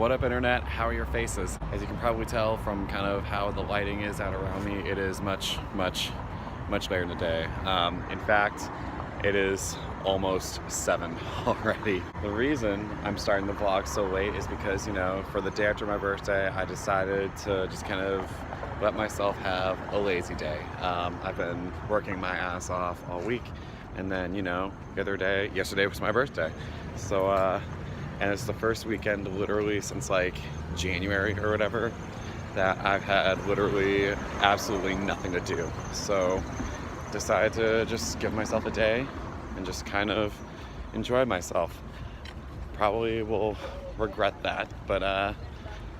What up, internet? How are your faces? As you can probably tell from kind of how the lighting is out around me, it is much later in the day. In fact, it is almost 7 already. The reason I'm starting the vlog so late is because, you know, for the day after my birthday, I decided to just kind of let myself have a lazy day. I've been working my ass off all week, and then, you know, yesterday was my birthday. So, and it's the first weekend literally since like January or whatever that I've had literally absolutely nothing to do. So decided to just give myself a day and just kind of enjoy myself. Probably will regret that, but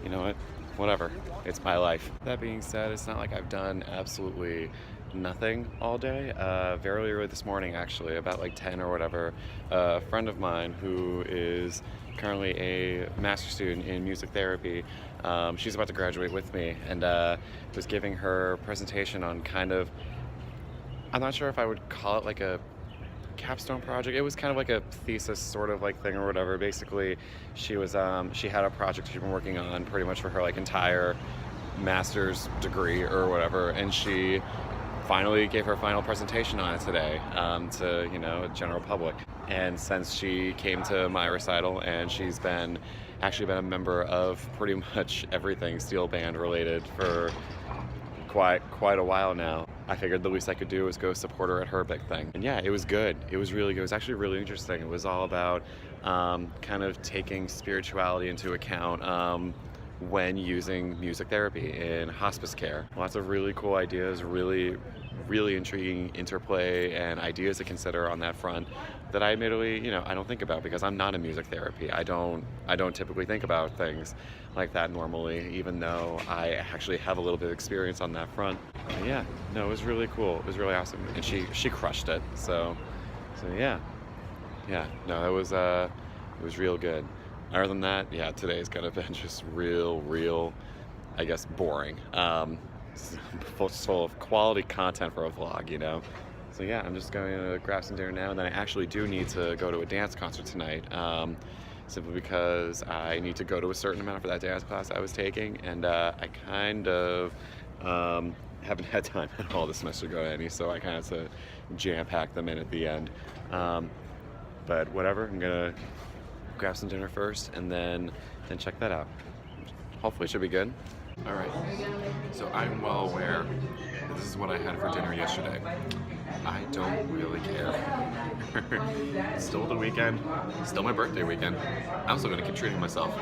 you know what, whatever, it's my life. That being said, it's not like I've done absolutely nothing all day. Very early this morning, actually, about like 10 or whatever, a friend of mine who is currently a master's student in music therapy, she's about to graduate with me, and was giving her presentation on kind of, I'm not sure if I would call it like a capstone project. It was kind of like a thesis sort of like thing or whatever. Basically, she was she had a project she'd been working on pretty much for her like entire master's degree or whatever, and she finally gave her final presentation on it today to, you know, general public. And since she came to my recital, and she's actually been a member of pretty much everything steel band related for quite a while now, I figured the least I could do was go support her at her big thing. And yeah, it was good. It was really good. It was actually really interesting. It was all about kind of taking spirituality into account when using music therapy in hospice care. Lots of really cool ideas, really intriguing interplay and ideas to consider on that front that I admittedly, you know, I don't think about because I'm not in music therapy. I don't typically think about things like that normally, even though I actually have a little bit of experience on that front. But yeah, no, it was really cool. It was really awesome, and she crushed it. So yeah, no, it was real good. Other than that, yeah, today's kind of been just real, I guess, boring. Full of quality content for a vlog, you know? So yeah, I'm just going to grab some dinner now, and then I actually do need to go to a dance concert tonight, simply because I need to go to a certain amount for that dance class I was taking, and I kind of haven't had time at all this semester to go to any, so I kind of had to jam-pack them in at the end. But whatever, I'm gonna grab some dinner first and then check that out. Hopefully it should be good. All right, so I'm well aware that this is what I had for dinner yesterday. I don't really care. Still the weekend, still my birthday weekend. I'm still gonna keep treating myself.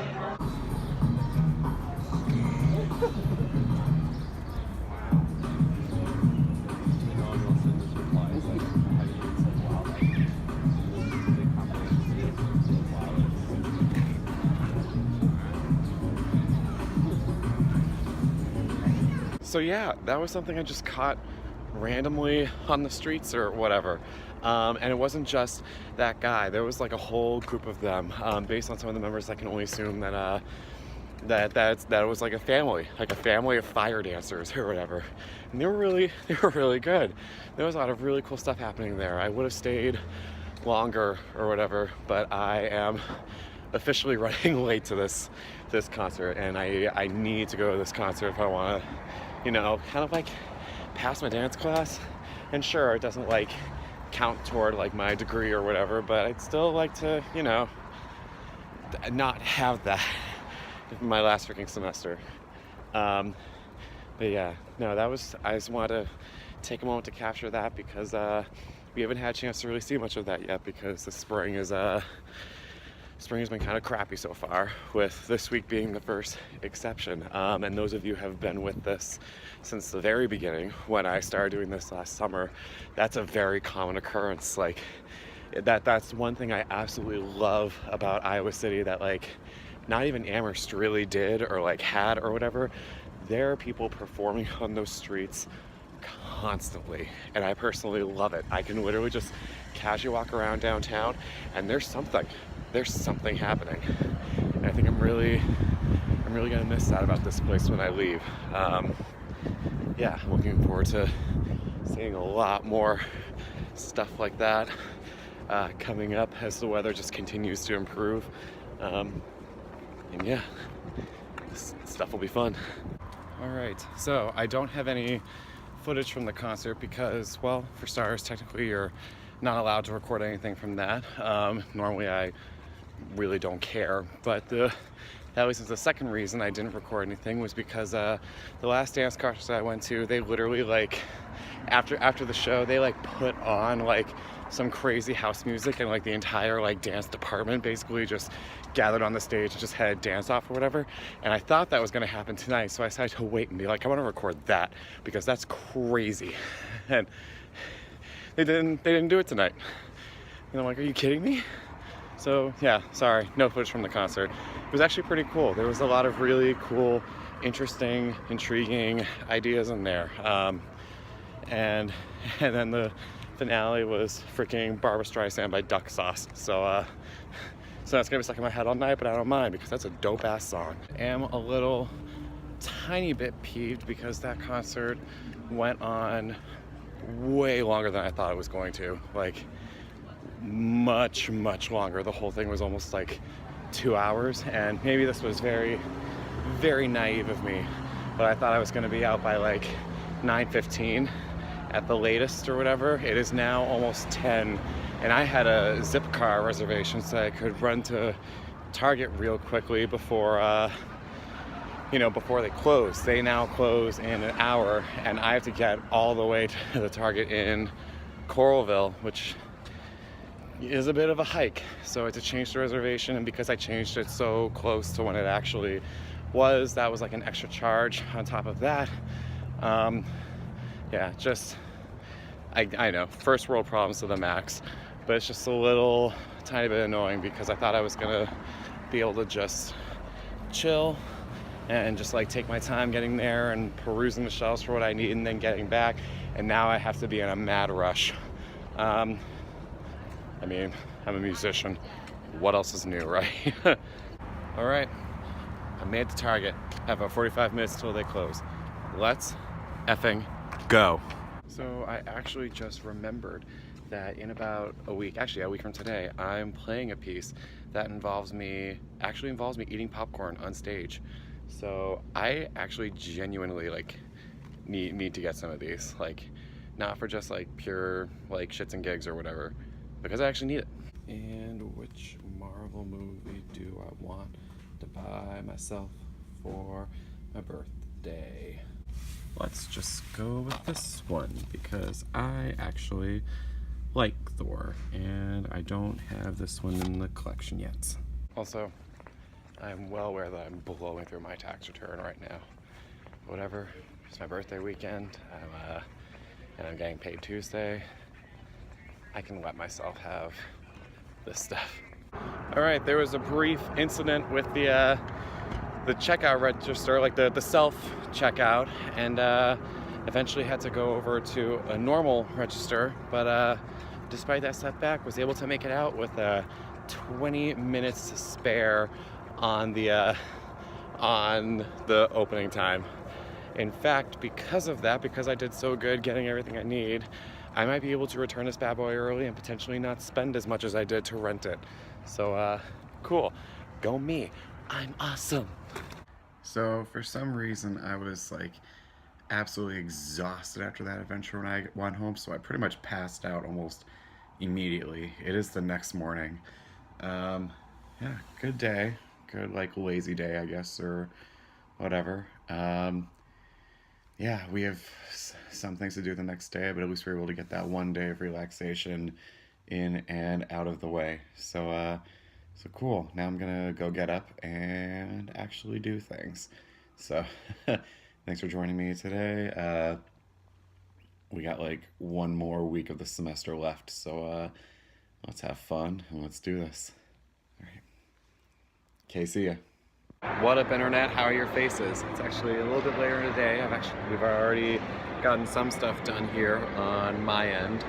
So yeah, that was something I just caught randomly on the streets or whatever. And it wasn't just that guy. There was like a whole group of them. Based on some of the members, I can only assume that that was like a family of fire dancers or whatever. And they were really good. There was a lot of really cool stuff happening there. I would have stayed longer or whatever, but I am officially running late to this concert, and I need to go to this concert if I want to, you know, kind of like pass my dance class. And sure, it doesn't like count toward like my degree or whatever, but I'd still like to, you know, not have that in my last freaking semester. But yeah, no, I just wanted to take a moment to capture that because we haven't had a chance to really see much of that yet, because the spring has been kind of crappy so far, with this week being the first exception. And those of you who have been with this since the very beginning, when I started doing this last summer, that's a very common occurrence. Like that's one thing I absolutely love about Iowa City that like not even Amherst really did or like had or whatever. There are people performing on those streets constantly, and I personally love it. I can literally just casually walk around downtown and there's something happening, and I think I'm really gonna miss that about this place when I leave. Yeah, I'm looking forward to seeing a lot more stuff like that coming up as the weather just continues to improve. And yeah, this stuff will be fun. All right, so I don't have any footage from the concert because, well, for starters, technically you're not allowed to record anything from that. Normally I really don't care, but that was the second reason I didn't record anything was because the last dance concert I went to, they literally like after the show they like put on like some crazy house music, and like the entire like dance department basically just gathered on the stage and just had a dance off or whatever. And I thought that was going to happen tonight, so I decided to wait and be like, I want to record that because that's crazy. And they didn't do it tonight. And I'm like, are you kidding me? So yeah, sorry, no footage from the concert. It was actually pretty cool. There was a lot of really cool, interesting, intriguing ideas in there. And then the finale was freaking Barbra Streisand by Duck Sauce. So that's gonna be stuck in my head all night, but I don't mind because that's a dope ass song. I am a little tiny bit peeved because that concert went on way longer than I thought it was going to. Like much longer. The whole thing was almost like 2 hours, and maybe this was very naive of me, but I thought I was going to be out by like 9:15 at the latest or whatever. It is now almost 10, and I had a Zipcar reservation so I could run to Target real quickly before before they close. They now close in an hour, and I have to get all the way to the Target in Coralville, which is a bit of a hike. So I had to change the reservation, and because I changed it so close to when it actually was, that was like an extra charge on top of that. Yeah, just I know, first world problems to the max, but it's just a little tiny bit annoying because I thought I was gonna be able to just chill and just like take my time getting there and perusing the shelves for what I need and then getting back, and now I have to be in a mad rush. I mean, I'm a musician. What else is new, right? All right, I made it to Target. I have about 45 minutes till they close. Let's effing go. So I actually just remembered that in about a week from today, I'm playing a piece that involves me eating popcorn on stage. So I actually genuinely like need to get some of these, like not for just like pure like shits and gigs or whatever, because I actually need it. And which Marvel movie do I want to buy myself for my birthday? Let's just go with this one because I actually like Thor, and I don't have this one in the collection yet. Also, I'm well aware that I'm blowing through my tax return right now. Whatever, it's my birthday weekend, and I'm getting paid Tuesday. I can let myself have this stuff. All right, there was a brief incident with the checkout register, like the self-checkout, and eventually had to go over to a normal register, but despite that setback, was able to make it out with 20 minutes to spare on the opening time. In fact, because of that, because I did so good getting everything I need, I might be able to return this bad boy early and potentially not spend as much as I did to rent it. So, cool. Go me. I'm awesome. So, for some reason, I was like absolutely exhausted after that adventure when I went home, so I pretty much passed out almost immediately. It is the next morning. Yeah, good day. Good, like, lazy day, I guess, or whatever. Yeah, we have some things to do the next day, but at least we were able to get that one day of relaxation in and out of the way. So cool. Now I'm gonna go get up and actually do things. So thanks for joining me today. We got like one more week of the semester left, so let's have fun and let's do this. All right. Okay, see ya. What up, internet? How are your faces? It's actually a little bit later in the day. We've already gotten some stuff done here on my end.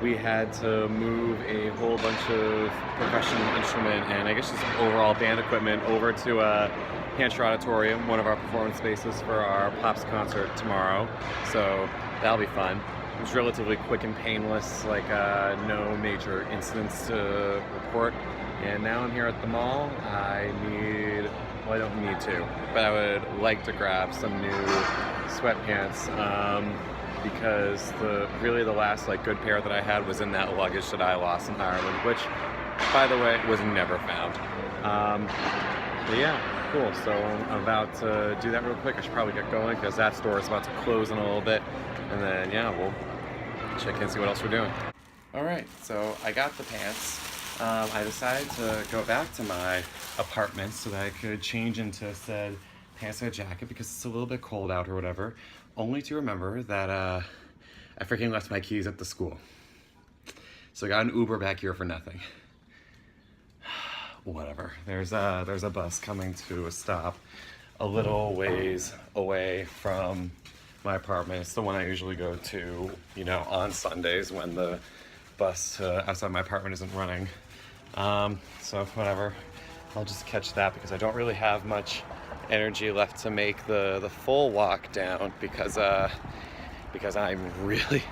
We had to move a whole bunch of percussion instrument and I guess just overall band equipment over to Hampshire Auditorium, one of our performance spaces for our Pops concert tomorrow. So that'll be fun. It was relatively quick and painless, like no major incidents to report. And now I'm here at the mall. I need well, I don't need to, but I would like to grab some new sweatpants because really the last like good pair that I had was in that luggage that I lost in Ireland, which, by the way, was never found. But yeah, cool. So I'm about to do that real quick. I should probably get going because that store is about to close in a little bit, and then yeah, we'll check in and see what else we're doing. All right, so I got the pants. I decided to go back to my apartment so that I could change into said pants and a jacket because it's a little bit cold out or whatever, only to remember that I freaking left my keys at the school. So I got an Uber back here for nothing. Whatever. There's a bus coming to a stop a little ways away from my apartment. It's the one I usually go to, you know, on Sundays when the bus outside my apartment isn't running. So whatever, I'll just catch that because I don't really have much energy left to make the full walk down because I'm really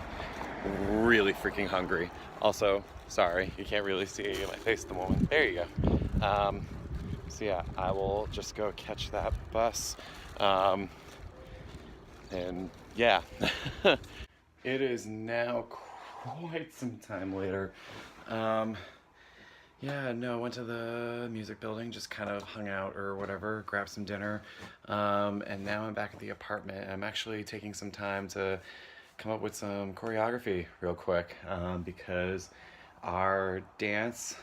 freaking hungry. Also, sorry, you can't really see my face at the moment. There you go. So yeah, I will just go catch that bus. And yeah, it is now quite some time later. Yeah, no, went to the music building, just kind of hung out or whatever, grabbed some dinner, and now I'm back at the apartment. I'm actually taking some time to come up with some choreography real quick, because our dance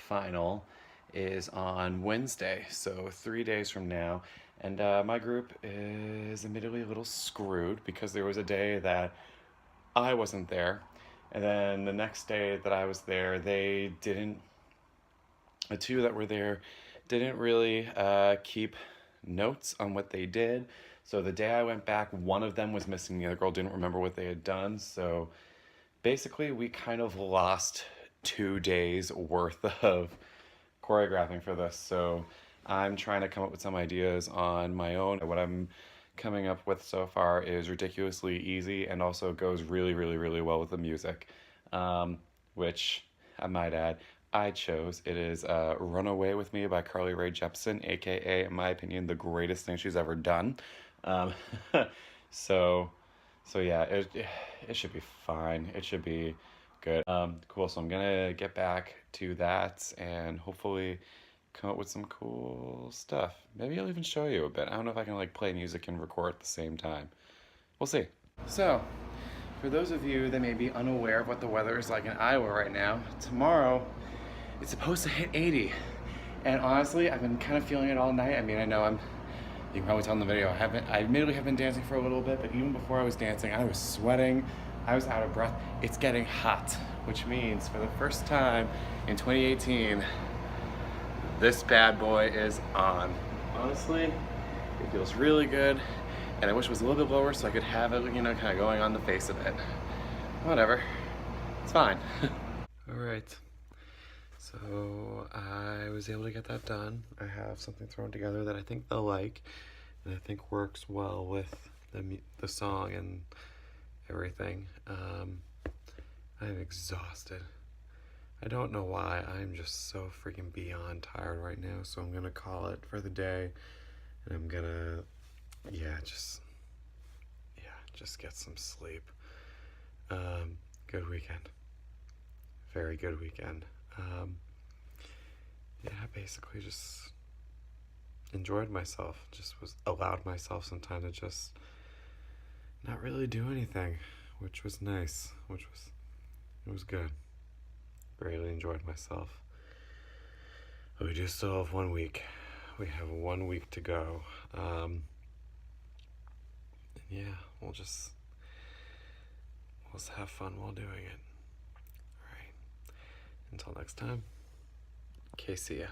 final is on Wednesday, so 3 days from now, and my group is admittedly a little screwed because there was a day that I wasn't there, and then the next day that I was there, the two that were there didn't really keep notes on what they did. So the day I went back, one of them was missing. The other girl didn't remember what they had done. So basically we kind of lost 2 days worth of choreographing for this. So I'm trying to come up with some ideas on my own. What I'm coming up with so far is ridiculously easy and also goes really well with the music, which I might add, I chose. It is Run Away With Me by Carly Rae Jepsen, aka, in my opinion, the greatest thing she's ever done. So yeah, it should be fine. It should be good. Cool, so I'm gonna get back to that and hopefully come up with some cool stuff. Maybe I'll even show you a bit. I don't know if I can like play music and record at the same time. We'll see. So, for those of you that may be unaware of what the weather is like in Iowa right now, tomorrow it's supposed to hit 80. And honestly, I've been kind of feeling it all night. I mean, I know you can probably tell in the video, I admittedly have been dancing for a little bit, but even before I was dancing, I was sweating, I was out of breath. It's getting hot, which means for the first time in 2018, this bad boy is on. Honestly, it feels really good, and I wish it was a little bit lower so I could have it, you know, kind of going on the face of it. Whatever, it's fine. All right. So I was able to get that done. I have something thrown together that I think they'll like, and I think works well with the song and everything. I'm exhausted. I don't know why. I'm just so freaking beyond tired right now. So I'm gonna call it for the day, and I'm gonna, just get some sleep. Good weekend. Very good weekend. Basically just enjoyed myself. Just allowed myself some time to just not really do anything, which was nice. It was good. Really enjoyed myself. But we do still have 1 week. We have 1 week to go. We'll just have fun while doing it. All right. Until next time. Okay, see ya.